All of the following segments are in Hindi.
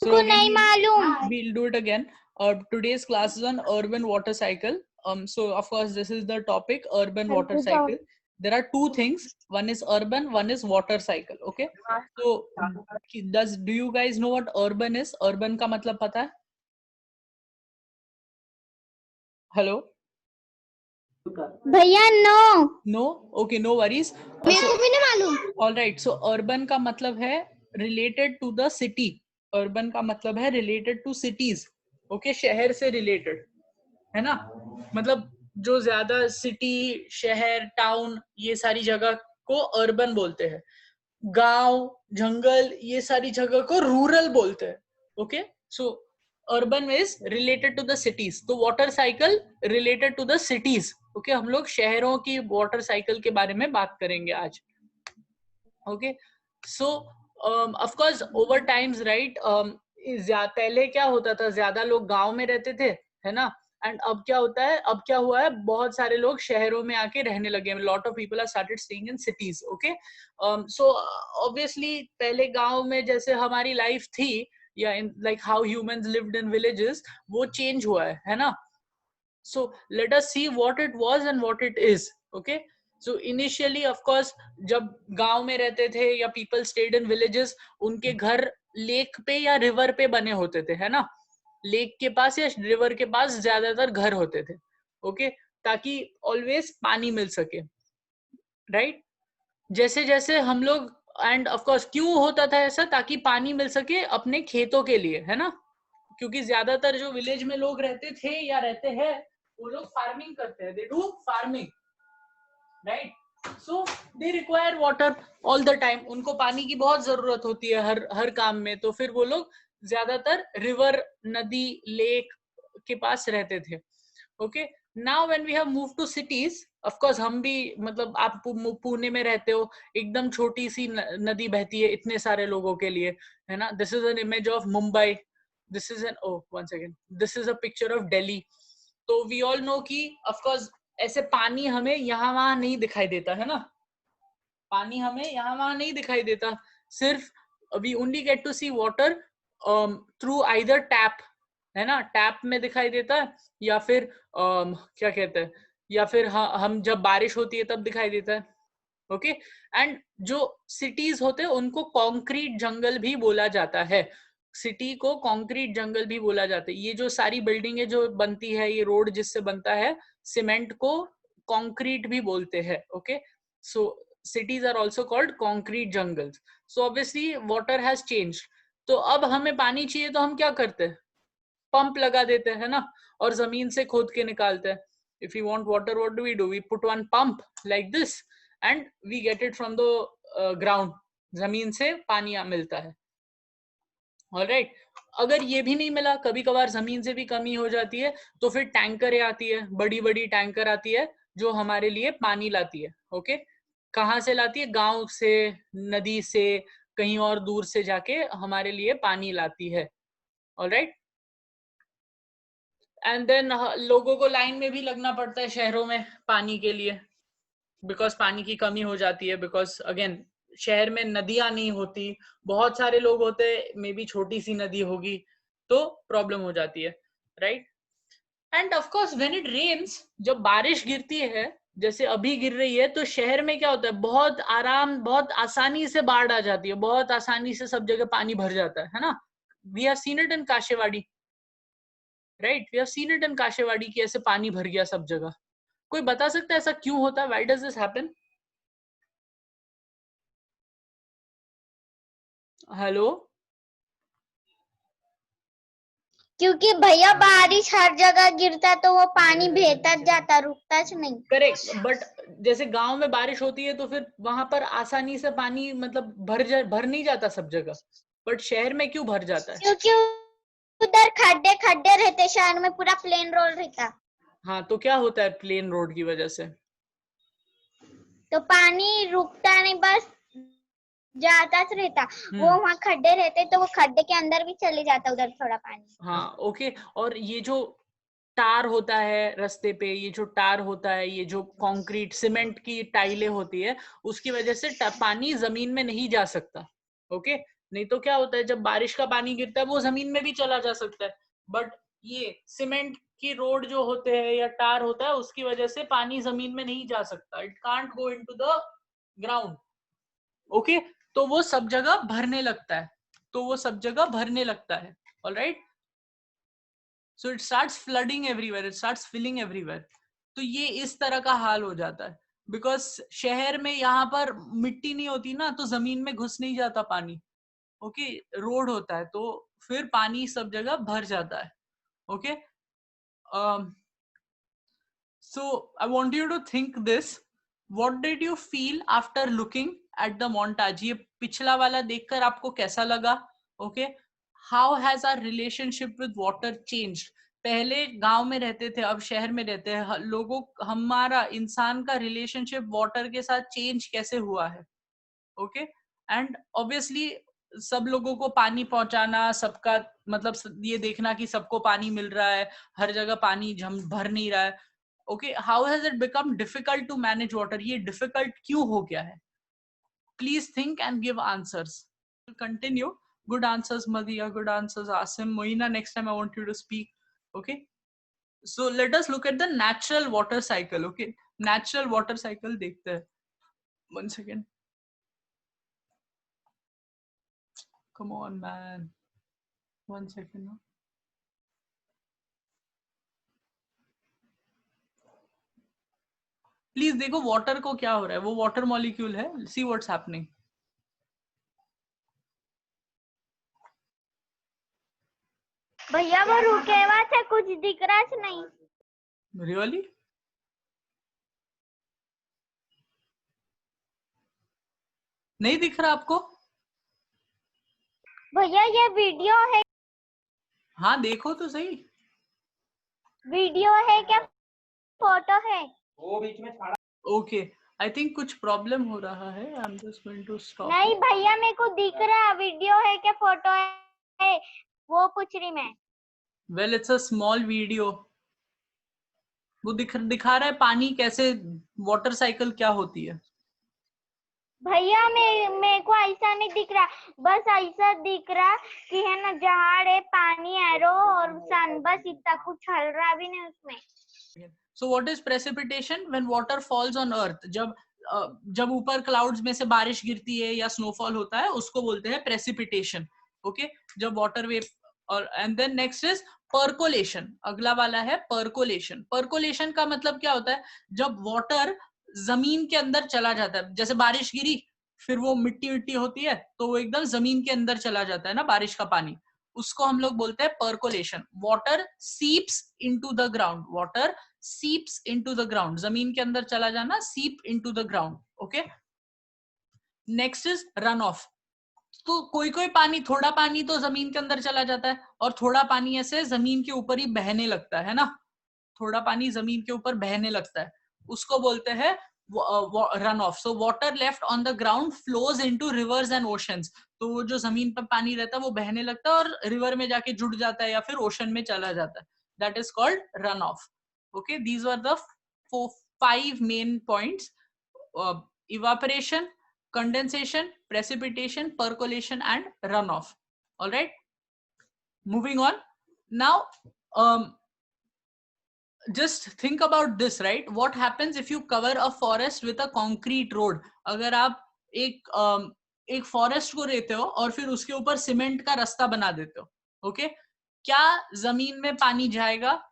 So को नहीं मालूम. we'll do it again. Today's class is on urban water cycle. So of course this is the topic, urban water cycle. There are two things. One is urban, one is water cycle. Okay. So do you guys know what urban is? Urban का मतलब पता है? Hello. भैया no. No. Okay. No worries. मेरे को भी नहीं मालूम. All right. So urban का मतलब है related to the city. Urban का मतलब है related to cities. Okay. शहर से related. है ना, मतलब जो ज्यादा सिटी, शहर, टाउन, ये सारी जगह को अर्बन बोलते हैं. गांव, जंगल, ये सारी जगह को रूरल बोलते हैं. Okay, so urban is related to the cities. तो water cycle related to the cities. Okay, हम लोग शहरों की वाटर साइकिल के बारे में बात करेंगे आज. Okay, so of course over times right, पहले क्या होता था, ज्यादा लोग गांव में रहते थे, है ना, एंड अब क्या होता है, अब क्या हुआ है, बहुत सारे लोग शहरों में आके रहने लगे. Lot of people are started staying in cities. Okay, so obviously पहले गांव में जैसे हमारी लाइफ थी, या in like how humans lived in villages, वो चेंज हुआ है ना. So let us see what it was and what it is. Okay, so initially of course जब गांव में रहते थे या पीपल स्टेड इन विलेजेस, उनके घर लेक पे या रिवर पे बने होते थे, है ना. लेक के पास या रिवर के पास ज्यादातर घर होते थे. ओके, ताकि ऑलवेज पानी मिल सके, राइट. जैसे जैसे हम लोग, एंड ऑफ कोर्स क्यों होता था ऐसा, ताकि पानी मिल सके अपने खेतों के लिए, है ना. क्योंकि ज्यादातर जो विलेज में लोग रहते थे या रहते हैं, वो लोग फार्मिंग करते हैं. They do farming, right. So they require water all the time. उनको पानी की बहुत जरूरत होती है हर काम में. तो फिर वो लोग ज्यादातर रिवर, नदी, लेक के पास रहते थे. Okay, now when we have move to cities, of course हम भी, मतलब आप पुणे में रहते हो, एकदम छोटी सी नदी बहती है इतने सारे लोगों के लिए, है ना. This is an image of Mumbai. This is an, oh one second, this is a picture of Delhi. तो वी ऑल नो कि ऑफ कोर्स ऐसे पानी हमें यहाँ वहां नहीं दिखाई देता, है ना. पानी हमें यहाँ वहां नहीं दिखाई देता. सिर्फ we only get to see water through either tap, है ना. टैप में दिखाई देता है, या फिर क्या कहते हैं, या फिर हम जब बारिश होती है तब दिखाई देता है. ओके, एंड जो सिटीज होते हैं उनको कॉन्क्रीट जंगल भी बोला जाता है. सिटी को कॉन्क्रीट जंगल भी बोला जाता है. ये जो सारी बिल्डिंगें जो बनती है, ये रोड जिससे बनता है, सीमेंट को कॉन्क्रीट भी बोलते हैं. Okay, so cities are also called concrete jungles. So obviously water has changed. तो अब हमें पानी चाहिए तो हम क्या करते हैं, पंप लगा देते हैं ना, और जमीन से खोद के निकालते हैं. If we want water, what do? We put one pump like this and we get it from the ground. जमीन से पानी मिलता है. ऑलराइट, अगर ये भी नहीं मिला, कभी कभार जमीन से भी कमी हो जाती है, तो फिर टैंकरें आती है, बड़ी बड़ी टैंकर आती है जो हमारे लिए पानी लाती है. ओके, कहाँ से लाती है, गांव से, नदी से, कहीं और दूर से जाके हमारे लिए पानी लाती है. ऑलराइट, एंड देन लोगों को लाइन में भी लगना पड़ता है शहरों में पानी के लिए, बिकॉज पानी की कमी हो जाती है. बिकॉज अगेन शहर में नदियां नहीं होती, बहुत सारे लोग होते, मे बी छोटी सी नदी होगी, तो प्रॉब्लम हो जाती है, right. And of course when it rains, जब बारिश गिरती है, जैसे अभी गिर रही है, तो शहर में क्या होता है, बहुत आराम, बहुत आसानी से बाढ़ आ जाती है, बहुत आसानी से सब जगह पानी भर जाता है ना. We have seen it in Kashewadi, right. We have seen it in Kashewadi कि ऐसे पानी भर गया सब जगह. कोई बता सकता है ऐसा क्यों होता है, why does this happen? Hello, क्योंकि भैया बारिश हर जगह गिरता तो वो पानी बहता जाता, रुकता नहीं. करेक्ट, बट जैसे गांव में बारिश होती है तो फिर वहां पर आसानी से पानी, मतलब भर नहीं जाता सब जगह, बट शहर में क्यों भर जाता है? क्योंकि उधर खड्डे खड्डे रहते, शहर में पूरा प्लेन रोड रहता. हाँ, तो क्या होता है प्लेन रोड की वजह से? तो पानी रुकता नहीं, बस जाता रहता. वो वहाँ खड्डे रहते तो वो खड्डे के अंदर भी चले जाता उधर थोड़ा पानी. हाँ, ओके. और ये जो टार होता है रास्ते पे, ये जो टार होता है, ये जो कंक्रीट सीमेंट की टाइलें होती है, उसकी वजह से पानी जमीन में नहीं जा सकता. ओके, नहीं तो क्या होता है, जब बारिश का पानी गिरता है वो जमीन में भी चला जा सकता है, बट ये सीमेंट की रोड जो होते हैं या टार होता है उसकी वजह से पानी जमीन में नहीं जा सकता, it can't go into the ground. Okay, तो वो सब जगह भरने लगता है, तो वो सब जगह भरने लगता है। Alright, so it starts flooding everywhere, it starts filling everywhere. तो ये इस तरह का हाल हो जाता है, बिकॉज शहर में यहाँ पर मिट्टी नहीं होती ना, तो जमीन में घुस नहीं जाता पानी। ओके, रोड होता है तो फिर पानी सब जगह भर जाता है। Okay, so I want you to think this, what did you feel after looking at the montage? ये पिछला वाला देखकर आपको कैसा लगा? Okay, how has our relationship with water changed? पहले गांव में रहते थे, अब शहर में रहते हैं, लोगों हमारा इंसान का रिलेशनशिप वाटर के साथ चेंज कैसे हुआ है? ओके, एंड ऑब्वियसली सब लोगों को पानी पहुंचाना, सबका मतलब ये देखना कि सबको पानी मिल रहा है, हर जगह पानी भर नहीं रहा है। Okay, how has it become difficult to manage water? ये डिफिकल्ट क्यों हो गया है? Please think and give answers. Continue, good answers Madiya, good answers Asim, Moina, next time I want you to speak. Okay, so let us look at the natural water cycle. Okay, natural water cycle देखते हैं। One second, come on man, one second now. Please देखो वाटर को क्या हो रहा है, वो वाटर मॉलिक्यूल है, सी व्हाट्स हैपनिंग। भैया वो रुके हुआ था, कुछ दिख रहा है नहीं? रियली? नहीं दिख रहा आपको? भैया ये वीडियो है? हाँ देखो तो सही। वीडियो है क्या फोटो है? वो बीच में छाड़ा। ओके, आई थिंक कुछ प्रॉब्लम हो रहा है, I am just going to stop. नहीं भैया मेरे को दिख रहा, वीडियो है क्या फोटो है वो पूछ रही मैं। Well it's a small video. वो दिखा रहा है पानी कैसे, वाटर साइकिल क्या होती है। भैया मेरे को ऐसा नहीं दिख रहा, बस ऐसा दिख रहा कि है ना जहाड़ है, पानी एरो और सन, बस इतना, कुछ हल रहा भी नहीं उसमें। So what is precipitation? When water falls on earth, जब ऊपर क्लाउड्स में से बारिश गिरती है या स्नोफॉल होता है उसको बोलते हैं प्रेसिपिटेशन। ओके, जब वाटर वेव, और and then next is percolation, अगला वाला है पर्कोलेशन। पर्कोलेशन का मतलब क्या होता है? जब वाटर जमीन के अंदर चला जाता है, जैसे बारिश गिरी फिर वो मिट्टी मिट्टी होती है तो वो एकदम जमीन के अंदर चला जाता है ना बारिश का पानी, उसको हम लोग बोलते हैं percolation. Water seeps into the ground, water seeps into the ground, जमीन के अंदर चला जाना, seep into the ground. Okay, next is runoff. तो कोई कोई पानी, थोड़ा पानी तो जमीन के अंदर चला जाता है और थोड़ा पानी ऐसे जमीन के ऊपर ही बहने लगता है ना, थोड़ा पानी जमीन के ऊपर बहने लगता है, उसको बोलते हैं run of. So water left on the ground flows into reverse and oceans, तो वो जो जमीन पर पानी रहता है वो बहने लगता है और रिवर में जाके जुड़ जाता है या फिर ओशन में चला जाता है, that is called run off. Okay, these are the 5 main points: evaporation, condensation, precipitation, percolation and runoff. All right, moving on now. Just think about this, right? What happens if you cover a forest with a concrete road? अगर आप एक फॉरेस्ट को लेते हो और फिर उसके ऊपर सीमेंट का रास्ता बना देते हो, ओके, क्या जमीन में पानी जाएगा?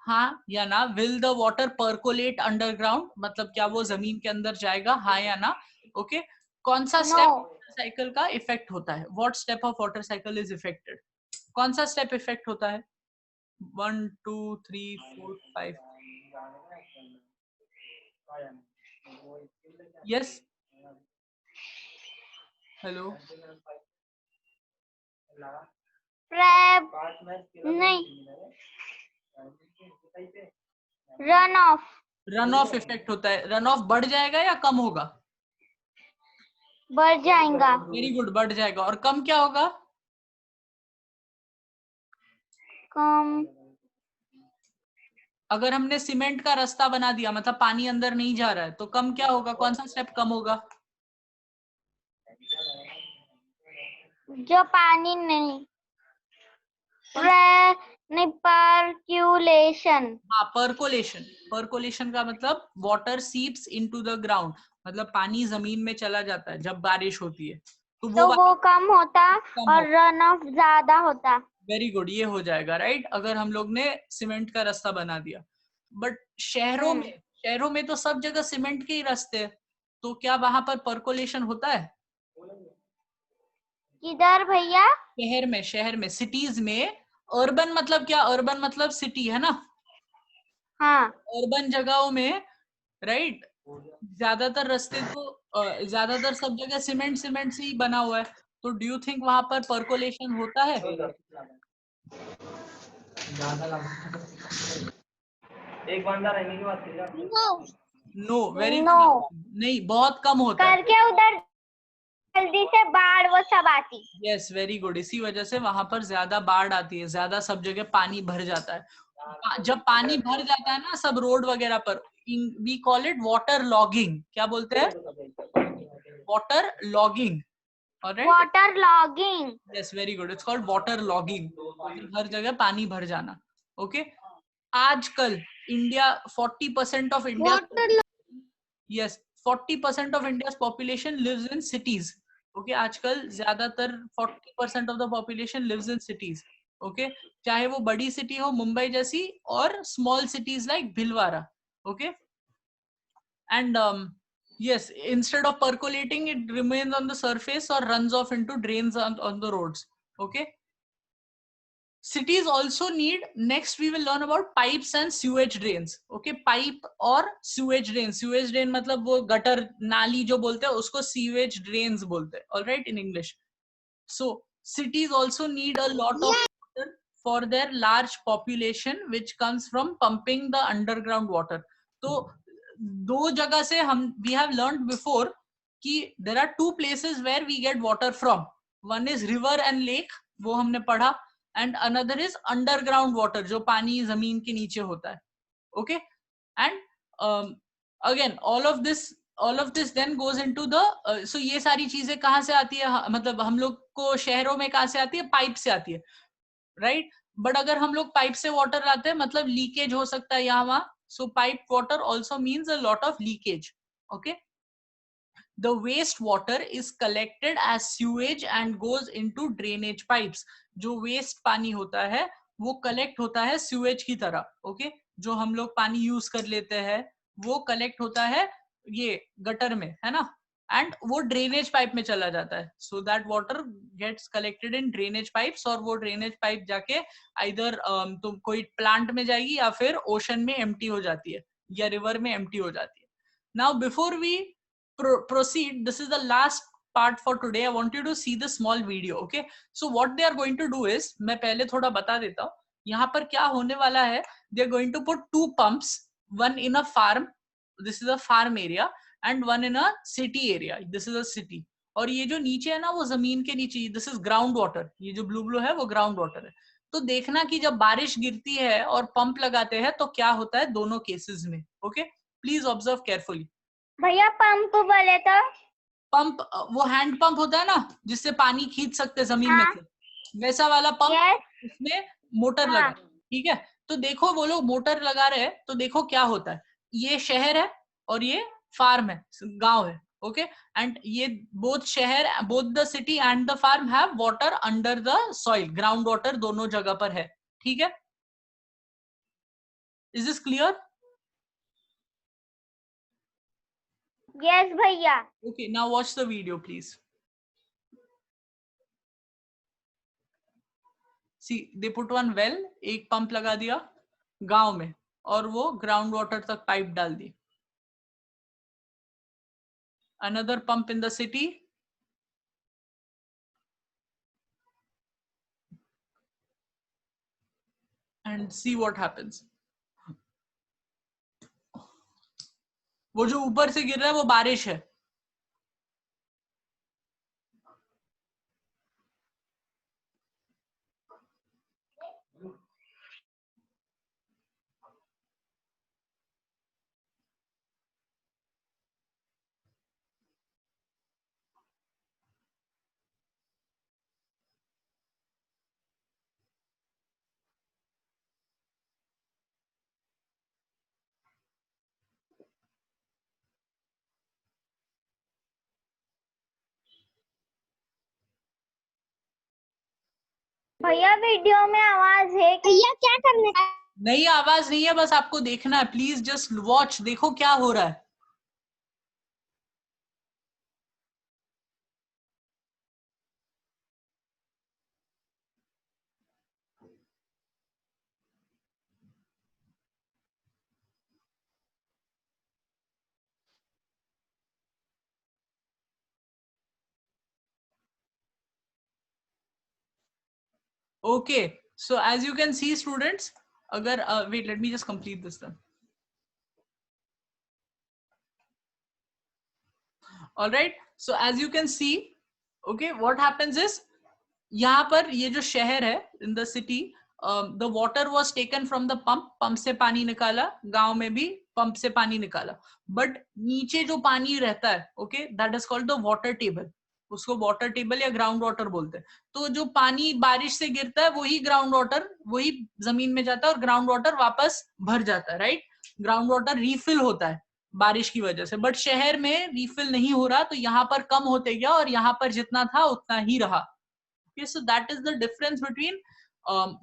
हाँ या ना? विल द वाटर पर्कोलेट अंडरग्राउंड, मतलब क्या वो जमीन के अंदर जाएगा? हाँ या ना? ओके, कौन सा स्टेप वाटर साइकिल का इफेक्ट होता है? What step of water cycle is affected? कौन सा स्टेप इफेक्ट होता है? 1 2 3 4 5। यस, हेलो, नहीं, run of. Run of effect होता है। रन ऑफ बढ़ जाएगा या कम होगा? बढ़ जाएगा। वेरी गुड, बढ़ जाएगा। और कम क्या होगा? कम। अगर हमने सीमेंट का रास्ता बना दिया, मतलब पानी अंदर नहीं जा रहा है, तो कम क्या होगा? कौन सा स्टेप कम होगा? जो पानी नहीं, परक्यूलेशन। हाँ, परकोलेशन। परकोलेशन का मतलब water seeps into the ground, मतलब पानी जमीन में चला जाता है जब बारिश होती है, तो तो वो कम होता कम और हो। रन ऑफ ज्यादा होता। वेरी गुड, ये हो जाएगा राइट, अगर हम लोग ने सीमेंट का रास्ता बना दिया। बट शहरों में तो सब जगह सीमेंट के ही रास्ते हैं, तो क्या वहां पर परकोलेशन होता है? किधर भैया? शहर में सिटीज में। अर्बन मतलब क्या? अर्बन मतलब सिटी है ना। हाँ। अर्बन जगहों में, राइट, ज्यादातर रास्ते तो ज्यादातर सब जगह सीमेंट सीमेंट से ही बना हुआ है, तो डू यू थिंक वहां पर परकोलेशन होता है? एक बंदा रहने की बात नो, वेरी नो, नहीं, बहुत कम होता है। करके उधर जल्दी से बाढ़ वो सब आती। यस, वेरी गुड, इसी वजह से वहां पर ज्यादा बाढ़ आती है, ज्यादा सब जगह पानी भर जाता है। जब पानी भर जाता है ना सब रोड वगैरह पर, we call it water logging. क्या बोलते हैं? Water logging. Alright, water logging. Yes, very good, it's called water logging. हर जगह पानी भर जाना। ओके, आजकल India 40% of India, yes, 40% of India population lives in cities. Okay, आजकल ज्यादातर 40% of the population lives in cities. Okay, चाहे वो बड़ी सिटी हो मुंबई जैसी, और small cities like Bhilwara. Okay, and yes, instead of percolating it remains on the surface or runs off into drains on the roads. Okay, cities also need, next we will learn about pipes and sewage drains. Okay, pipe or sewage drain, sewage drain मतलब वो गटर नाली जो बोलते हैं उसको sewage drains बोलते हैं, all right, in English. So cities also need a lot of water for their large population which comes from pumping the underground water. तो दो जगह से हम, we have learned before कि there are two places where we get water from. One is river and lake, वो हमने पढ़ा, and another is underground water जो पानी जमीन के नीचे होता है. Okay, and again all of this then goes into the so ये सारी चीजें कहाँ से आती है? मतलब हम लोग को शहरों में कहाँ से आती है? पाइप से आती है, राइट? बट अगर हम लोग पाइप से वाटर लाते हैं मतलब लीकेज हो सकता है यहाँ वहां, so pipe water also means a lot of leakage. Okay, the wastewater is collected as sewage and goes into drainage pipes. जो waste पानी होता है वो कलेक्ट होता है sewage की तरह. ओके, जो हम लोग पानी यूज कर लेते हैं वो कलेक्ट होता है ये गटर में, है ना, एंड वो ड्रेनेज पाइप में चला जाता है. So that water gets collected in drainage pipes, और वो ड्रेनेज पाइप जाके आइदर तो कोई प्लांट में जाएगी या फिर ओशन में एम्प्टी हो जाती है या रिवर में एम्प्टी हो जाती है. Now before we proceed, this is the last part for today. I want you to see the small video. Okay, so what they are going to do is, मैं पहले थोड़ा बता देता हूँ यहाँ पर क्या होने वाला है. They are going to put two pumps, one in a farm, this is a farm area, and one in a city area, this is a city. और ये जो नीचे है ना वो जमीन के नीचे, दिस इज ग्राउंड वाटर, ये जो ब्लू ब्लू है वो ग्राउंड वाटर है. तो देखना कि जब बारिश गिरती है और पंप लगाते हैं तो क्या होता है दोनों केसेस में. Okay, please observe carefully. भैया पंप बोले तो? पंप वो हैंड पंप होता है ना जिससे पानी खींच सकते जमीन में हाँ, से, वैसा वाला पंप. यस, उसमें मोटर लगा, हाँ, ठीक है. तो देखो वो लोग मोटर लगा रहे हैं तो देखो क्या होता है. ये शहर है और ये फार्म है, गांव है. ओके, एंड ये बोथ शहर, both the city and the farm have water under the soil, ground water दोनों जगह पर है. ठीक है, इज दिस क्लियर? यस भैया. Okay, now watch the video please. See they put one well, एक पंप लगा दिया गांव में और वो ग्राउंड वाटर तक पाइप डाल दी. Another pump in the city, and see what happens. वो जो ऊपर से गिर रहा है वो बारिश है. भैया वीडियो में आवाज है भैया, क्या करने का? नहीं, आवाज नहीं है, बस आपको देखना है। प्लीज जस्ट वॉच, देखो क्या हो रहा है। Okay, so as you can see students, agar wait, let me just complete this then. All right, so as you can see, okay, what happens is यहाँ पर ये जो शहर है in the city, the water was taken from the pump से पानी निकाला, गांव में भी पंप से पानी निकाला, बट नीचे जो पानी रहता है, okay, that is called the water table. उसको वाटर टेबल या ग्राउंड वाटर बोलते हैं. तो जो पानी बारिश से गिरता है वही ग्राउंड वाटर, वही जमीन में जाता है और ग्राउंड वाटर वापस भर जाता है, राइट. ग्राउंड वाटर रीफिल होता है बारिश की वजह से, बट शहर में रीफिल नहीं हो रहा, तो यहाँ पर कम होते गया और यहाँ पर जितना था उतना ही रहा. Okay, so that is the difference between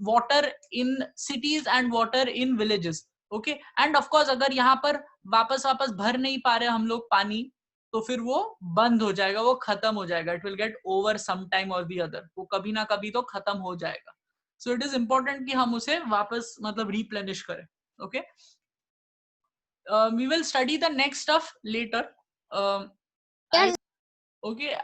water in cities and water in villages. Okay, and of course अगर यहाँ पर वापस भर नहीं पा रहे हम लोग पानी, तो फिर वो बंद हो जाएगा, वो खत्म हो जाएगा. It will get over some time or the other. वो कभी ना कभी तो खत्म हो जाएगा. So it is important कि हम उसे वापस मतलब replenish करें. Okay, we will study the next stuff later. Okay.